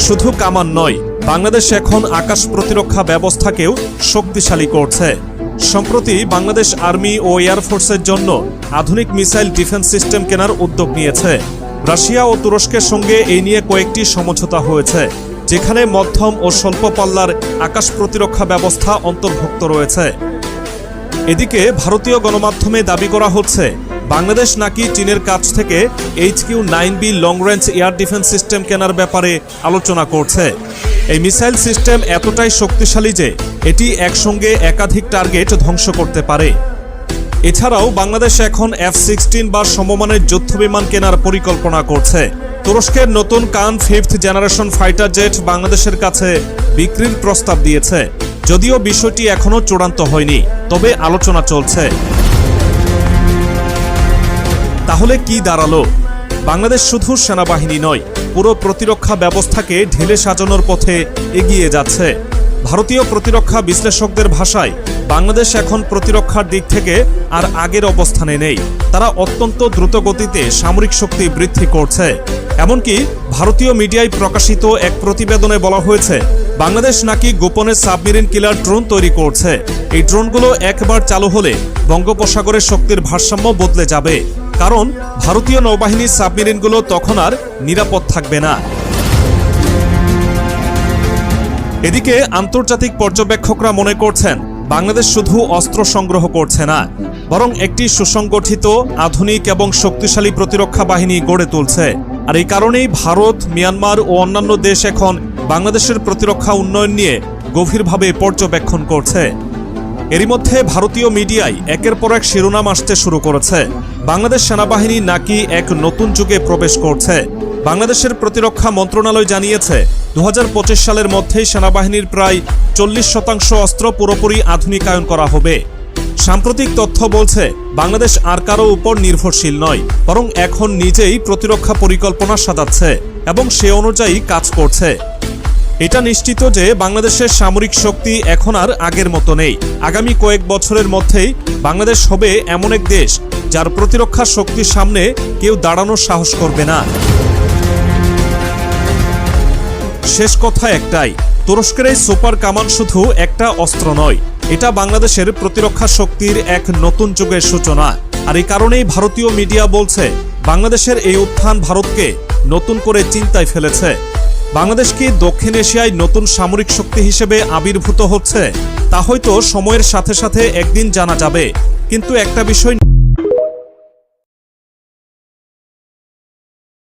শুধু কামান নয়, বাংলাদেশ এখন আকাশ প্রতিরক্ষা ব্যবস্থাকেও শক্তিশালী করছে। সম্প্রতি বাংলাদেশ আর্মি ও এয়ারফোর্সের জন্য আধুনিক মিসাইল ডিফেন্স সিস্টেম কেনার উদ্যোগ নিয়েছে। রাশিয়া ও তুরস্কের সঙ্গে এই নিয়ে কয়েকটি সমঝোতা হয়েছে, যেখানে মধ্যম ও স্বল্প পাল্লার আকাশ প্রতিরক্ষা ব্যবস্থা অন্তর্ভুক্ত রয়েছে। এদিকে ভারতীয় গণমাধ্যমে দাবি করা হচ্ছে বাংলাদেশ নাকি চীনের কাছ থেকে HQ-9B long range air defence system কেনার ব্যাপারে আলোচনা করছে। এই মিসাইল সিস্টেম এতটাই শক্তিশালী যে এটি একসঙ্গে একাধিক টার্গেট ধ্বংস করতে পারে। এছাড়াও বাংলাদেশ এখন F-16 বা সমমানের যুদ্ধবিমান কেনার পরিকল্পনা করছে। তুরস্কের নতুন কান 5th জেনারেশন ফাইটার জেট বাংলাদেশের কাছে বিক্রির প্রস্তাব দিয়েছে। যদিও বিষয়টি এখনো চূড়ান্ত হয়নি, তবে আলোচনা চলছে। তাহলে কি দাঁড়ালো? বাংলাদেশ শুধু সেনাবাহিনী নয়, পুরো প্রতিরক্ষা ব্যবস্থাকে ঢেলে সাজানোর পথে এগিয়ে যাচ্ছে। ভারতীয় প্রতিরক্ষা বিশ্লেষকদের ভাষায় বাংলাদেশ এখন প্রতিরক্ষার দিক থেকে আর আগের অবস্থানে নেই। তারা অত্যন্ত দ্রুত গতিতে সামরিক শক্তি বৃদ্ধি করছে। এমনকি ভারতীয় মিডিয়ায় প্রকাশিত এক প্রতিবেদনে বলা হয়েছে বাংলাদেশ নাকি গোপনে সাবমেরিন কিলার ড্রোন তৈরি করছে। এই ড্রোনগুলো একবার চালু হলে বঙ্গোপসাগরের শক্তির ভারসাম্য বদলে যাবে, কারণ ভারতীয় নৌবাহিনীর সাবমেরিনগুলো তখন আর নিরাপদ থাকবে না। এদিকে আন্তর্জাতিক পর্যবেক্ষকরা মনে করছেন বাংলাদেশ শুধু অস্ত্র সংগ্রহ করছে না, বরং একটি সুসংগঠিত, আধুনিক এবং শক্তিশালী প্রতিরক্ষা বাহিনী গড়ে তুলছে। আর এই কারণেই ভারত, মিয়ানমার ও অন্যান্য দেশ এখন বাংলাদেশের প্রতিরক্ষা উন্নয়ন নিয়ে গভীরভাবে পর্যবেক্ষণ করছে। এরই মধ্যে ভারতীয় মিডিয়ায় একের পর এক শিরোনাম আসতে শুরু করেছে। বাংলাদেশ সেনাবাহিনী নাকি এক নতুন যুগে প্রবেশ করছে। বাংলাদেশের প্রতিরক্ষা মন্ত্রণালয় জানিয়েছে 2025 সালের মধ্যেই সেনাবাহিনীর প্রায় 40% অস্ত্র পুরোপুরি আধুনিকায়ন করা হবে। সাম্প্রতিক তথ্য বলছে বাংলাদেশ আর কারো উপর নির্ভরশীল নয়, বরং এখন নিজেই প্রতিরক্ষা পরিকল্পনা সাজাচ্ছে এবং সে অনুযায়ী কাজ করছে। এটা নিশ্চিত যে বাংলাদেশের সামরিক শক্তি এখন আর আগের মতো নেই। আগামী কয়েক বছরের মধ্যেই বাংলাদেশ হবে এমন এক দেশ যার প্রতিরক্ষা শক্তির সামনে কেউ দাঁড়ানোর সাহস করবে না। শেষ কথা একটাই, তুরস্কের এই সুপার কামান শুধু একটা অস্ত্র নয়, এটা বাংলাদেশের প্রতিরক্ষা শক্তির এক নতুন যুগের সূচনা। আর এই কারণেই ভারতীয় মিডিয়া বলছে বাংলাদেশের এই উত্থান ভারতকে নতুন করে চিন্তায় ফেলেছে। বাংলাদেশ কি দক্ষিণ এশিয়ায় নতুন সামরিক শক্তি হিসেবে আবির্ভূত হচ্ছে? তা হয়তো সময়ের সাথে সাথে একদিন জানা যাবে। কিন্তু একটা বিষয়